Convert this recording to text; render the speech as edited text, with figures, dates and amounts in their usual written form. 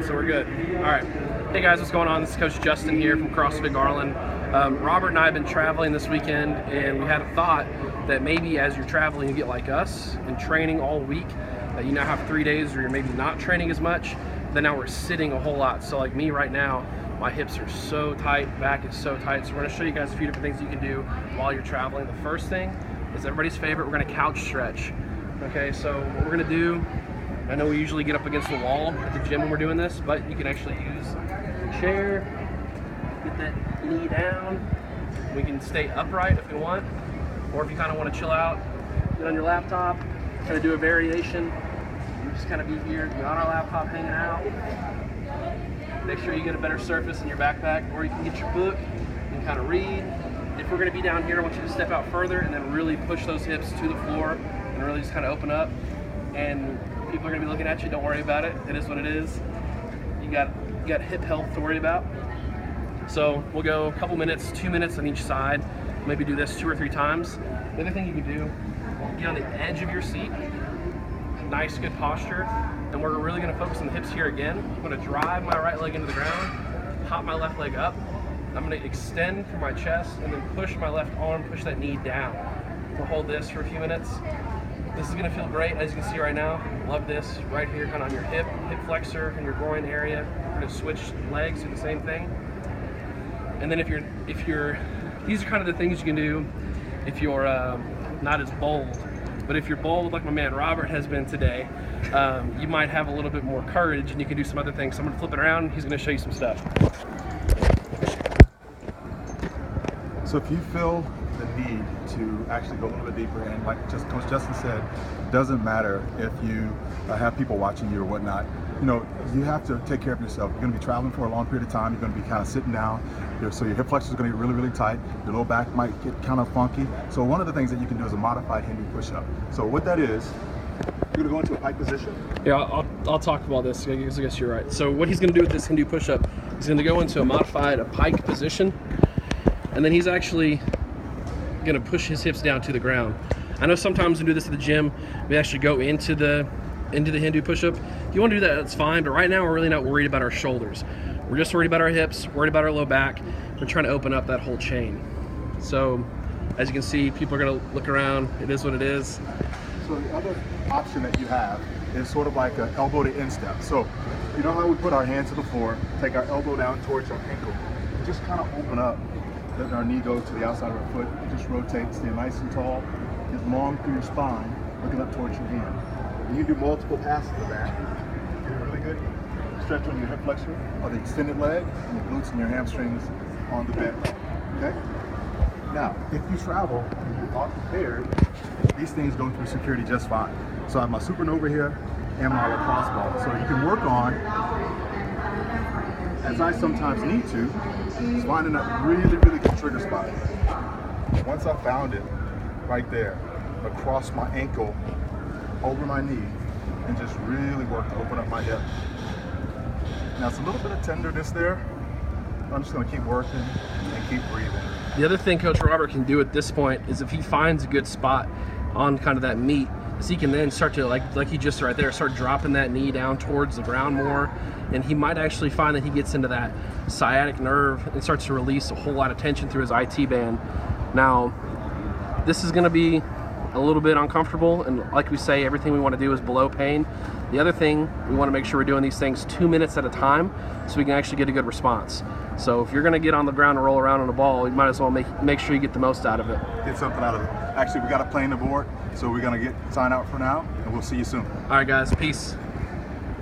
So we're good. All right. Hey guys, what's going on? This is Coach Justin here from CrossFit Garland. Robert and I have been traveling this weekend, and we had a thought that maybe as you're traveling, you get like us and training all week, that you now have 3 days where you're maybe not training as much, then now we're sitting a whole lot. So like me right now, my hips are so tight, back is so tight. So we're gonna show you guys a few different things you can do while you're traveling. The first thing is everybody's favorite, we're gonna couch stretch. Okay, so what we're gonna do, I know we usually get up against the wall at the gym when we're doing this, but you can actually use a chair, get that knee down. We can stay upright if you want, or if you kind of want to chill out, get on your laptop, kind of do a variation. You just kind of be here, be on our laptop hanging out. Make sure you get a better surface in your backpack, or you can get your book and kind of read. If we're going to be down here, I want you to step out further and then really push those hips to the floor and really just kind of open up. And people are going to be looking at you. Don't worry about it. It is what it is. You got hip health to worry about. So we'll go a couple minutes, 2 minutes on each side. Maybe do this 2 or 3 times. The other thing you can do, get on the edge of your seat. Nice, good posture. And we're really going to focus on the hips here again. I'm going to drive my right leg into the ground, hop my left leg up. I'm going to extend from my chest and then push my left arm, push that knee down. We'll hold this for a few minutes. This is going to feel great, as you can see right now. Love this right here, kind of on your hip flexor and your groin area. We're going to switch legs, do the same thing. And then if you're, these are kind of the things you can do if you're not as bold. But if you're bold, like my man Robert has been today, you might have a little bit more courage, and you can do some other things. So I'm going to flip it around. He's going to show you some stuff. So if you feel the need to actually go a little bit deeper, and like Coach Justin said, it doesn't matter if you have people watching you or whatnot. You know, you have to take care of yourself. You're going to be traveling for a long period of time. You're going to be kind of sitting down. So your hip flexors are going to get really, really tight. Your low back might get kind of funky. So one of the things that you can do is a modified Hindu push-up. So what that is, you're going to go into a pike position. Yeah, I'll talk about this. I guess you're right. So what he's going to do with this Hindu push-up, he's going to go into a pike position, and then he's actually going to push his hips down to the ground. I know sometimes we do this at the gym. We actually go into the Hindu push-up. If you want to do that, that's fine. But right now, we're really not worried about our shoulders. We're just worried about our hips, worried about our low back. We're trying to open up that whole chain. So, as you can see, people are going to look around. It is what it is. So the other option that you have is sort of like an elbow to instep. So, you know how we put our hands to the floor, take our elbow down towards our ankle, and just kind of open up. Let our knee go to the outside of our foot. Just rotate, stay nice and tall. Get long through your spine, looking up towards your hand. And you do multiple passes of that. Get a really good stretch on your hip flexor, or the extended leg, and your glutes and your hamstrings on the bent leg. Okay? Now, if you travel and you are prepared, these things go through security just fine. So I have my supernova here and my lacrosse ball. So you can work on, as I sometimes need to, is finding that really, really good trigger spot. Once I found it, right there, across my ankle, over my knee, and just really work to open up my hip. Now it's a little bit of tenderness there. I'm just gonna keep working and keep breathing. The other thing Coach Robert can do at this point is if he finds a good spot on kind of that meat, is he can then start to, like he just right there, start dropping that knee down towards the ground more, and he might actually find that he gets into that sciatic nerve and starts to release a whole lot of tension through his IT band. Now, this is gonna be a little bit uncomfortable, and like we say, everything we want to do is below pain. The other thing, we want to make sure we're doing these things 2 minutes at a time so we can actually get a good response. So if you're going to get on the ground and roll around on a ball, you might as well make sure you get the most out of it. Get something out of it. Actually, we got a play on the board, so we're going to sign out for now, and we'll see you soon. All right, guys, peace.